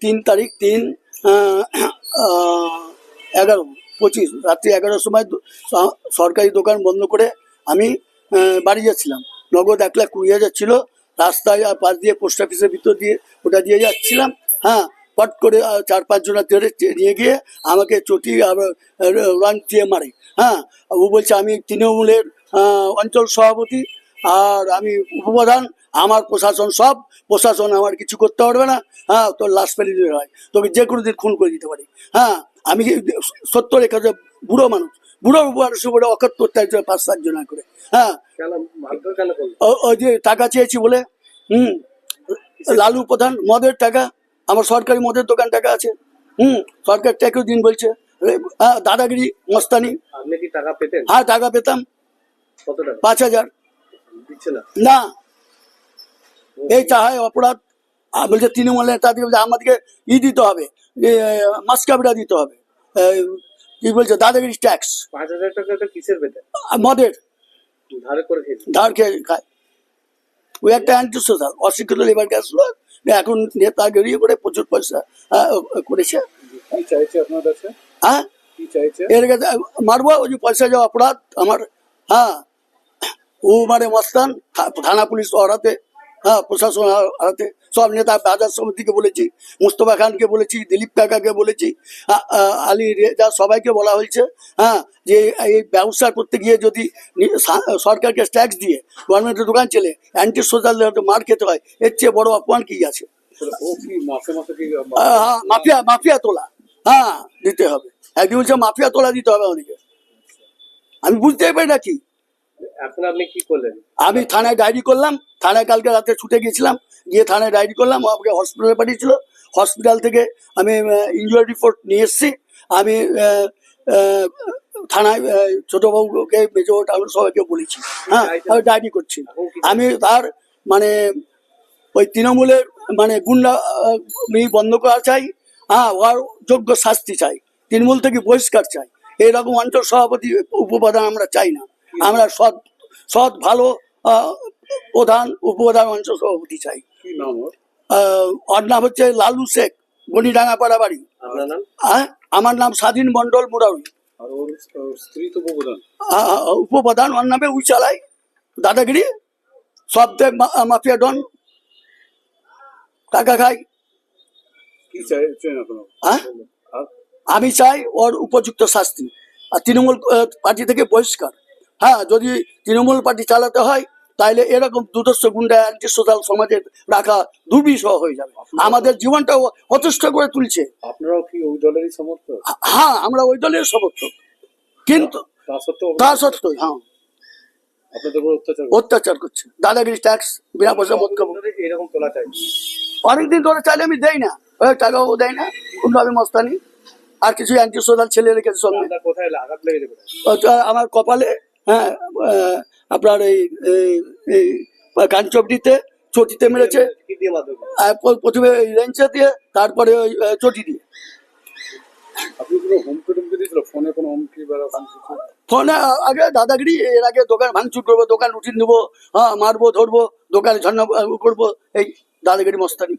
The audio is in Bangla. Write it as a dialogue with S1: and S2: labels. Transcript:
S1: 3 তারিখ 3/11/25 রাত্রি 11টার সময় সরকারি দোকান বন্ধ করে আমি বাড়ি যাচ্ছিলাম। নগদ 1,20,000 ছিল। রাস্তায় পাশ দিয়ে পোস্ট অফিসের ভিতর দিয়ে ওটা দিয়ে যাচ্ছিলাম। হ্যাঁ, পট করে 4-5 জনা ধরে নিয়ে গিয়ে আমাকে চটি আবার রান দিয়ে মারে। হ্যাঁ, ও বলছে আমি তৃণমূলের অঞ্চল সভাপতি আর আমি উপপ্রধান, আমার প্রশাসন আমার কিছু করতে পারবে না। হ্যাঁ, তোর লাশ ফেলে দিতে হয়, তোকে যে কোনো দিন খুন করে দিতে পারি। হ্যাঁ, আমি 70 বুড়ো মানুষের উপরে অকথ্য অত্যাচার 5-7 জনা করে। হ্যাঁ, ওই যে টাকা চেয়েছি বলে। লালু প্রধান মদের টাকা, আমার সরকারি মদের দোকান টাকা আছে। সরকার ট্যাক্স দিন বলছে। দাদাগিরি মস্তানি।
S2: আপনি কি টাকা পেতেন?
S1: হ্যাঁ, টাকা পেতাম।
S2: কত টাকা?
S1: 5,000
S2: দিচ্ছে
S1: না। এই চাহায় অপরাধ। বলছে তৃণমূলের তাদেরকে বলছে আমাদেরকে দিতে হবে, মাস্কাবিরা দিতে হবে। কি বলছে দাদাগিরি ট্যাক্স।
S2: 5,000 টাকা কিসের পেতেন?
S1: মদের ধার খেয়ে খায়। ওই একটা অ্যান্টি সোশ্যাল অশিক্ষিত লেবার আসলো, এখন নেতা গড়িয়ে করে প্রচুর পয়সা করেছে। হ্যাঁ, এর কাছে মারবো, ওই যে পয়সা যাওয়া অপরাধ আমার। হ্যাঁ, ও মানে মস্তান, থানা পুলিশ হারাতে, হ্যাঁ, প্রশাসন হারাতে, সব নেতা বাজার সমিতিকে বলেছি, মুস্তফা খানকে বলেছি, দিলীপ কাকাকে বলেছি, আলী রেজা, সবাইকে বলা হয়েছে। হ্যাঁ, যে এই ব্যবসা করতে গিয়ে যদি সরকারকে ট্যাক্স দিয়ে গভর্নমেন্টের দোকান চলে অ্যান্টি সোশ্যাল মার খেতে হয়, এর চেয়ে বড় অপমান কি আছে? মাফিয়া তোলা। হ্যাঁ, দিতে হবে। একদিন বলছে মাফিয়া তোলা দিতে হবে অনেকে। আমি বুঝতেই পারি না কি।
S2: এখন আপনি কি করলেন?
S1: আমি থানায় ডায়েরি করলাম। থানায় কালকে রাতে ছুটে গিয়েছিলাম, গিয়ে থানায় ডায়েরি করলাম। আমাকে হসপিটালে পাঠিয়েছিল। হসপিটাল থেকে আমি ইনজুরি রিপোর্ট নিয়ে এসেছি। আমি থানায় ছোটবাবুকে, মেজো টাউন সবাইকে বলেছি। হ্যাঁ, আমি ডায়েরি করছি। আমি তার মানে ওই তৃণমূলের মানে গুন্ডা বন্ধ করা চাই। হ্যাঁ, ওর যোগ্য শাস্তি চাই। তৃণমূল থেকে বহিষ্কার চাই। এইরকম অঞ্চল সভাপতি উপপ্রধান আমরা চাই না। আমরা সৎ ভালো প্রধান উপপ্রধান অঞ্চল সভাপতি চাই। ওর নাম হচ্ছে লালু শেখ, গণিডাঙ্গাপাড়া বাড়ি। হ্যাঁ, আমার নাম স্বাধীন মন্ডল মুরারি। উপপ্রধান, ওর নামে উই চালাই দাদাগিরি, সব মাফিয়া ডন, টাকা খাই। হ্যাঁ, আমি চাই ওর উপযুক্ত শাস্তি আর তৃণমূল পার্টি থেকে বহিষ্কার। হ্যাঁ, যদি তৃণমূল পার্টি চালাতে হয় তাহলে এরকম দুদর্শ গুন্ডা অ্যান্টি সোশ্যাল সমাজে রাখা দুর্বিষহ হয়ে যাবে। আমাদের জীবনটা অতিষ্ঠ করে তুলছে।
S2: আপনারাও কি ওই দলেরই সমর্থক?
S1: হ্যাঁ, আমরা ওই দলের সমর্থক, কিন্তু তা সত্ত্বেও হ্যাঁ অত্যাচার করছে। দাদাগিরি ট্যাক্স বিনা পয়সা মত খাবো,
S2: এরকম তোলা চাই।
S1: অনেকদিন ধরে চাইলে আমি দেই না, টাকাও দেয় না কোনভাবে মস্তানি। আর কিছু অ্যান্টি সোশ্যাল ছেলে রেখেছে সঙ্গে।
S2: কোথায় আঘাত লেগেছে?
S1: আমার কপালে। হ্যাঁ, আপনার এই কানচপটিতে চটিতে মেরেছে। প্রথমে রেঞ্চে দিয়ে, তারপরে ওই চটি দিয়ে। ফোনে আগে দাদাগিরি, এর আগে দোকান ভাঙচুর করবো, দোকান উঠিয়ে নেবো, হ্যাঁ, মারবো, ধরবো, দোকানে ঝর্ণা করবো, এই দাদাগিরি মস্তানি।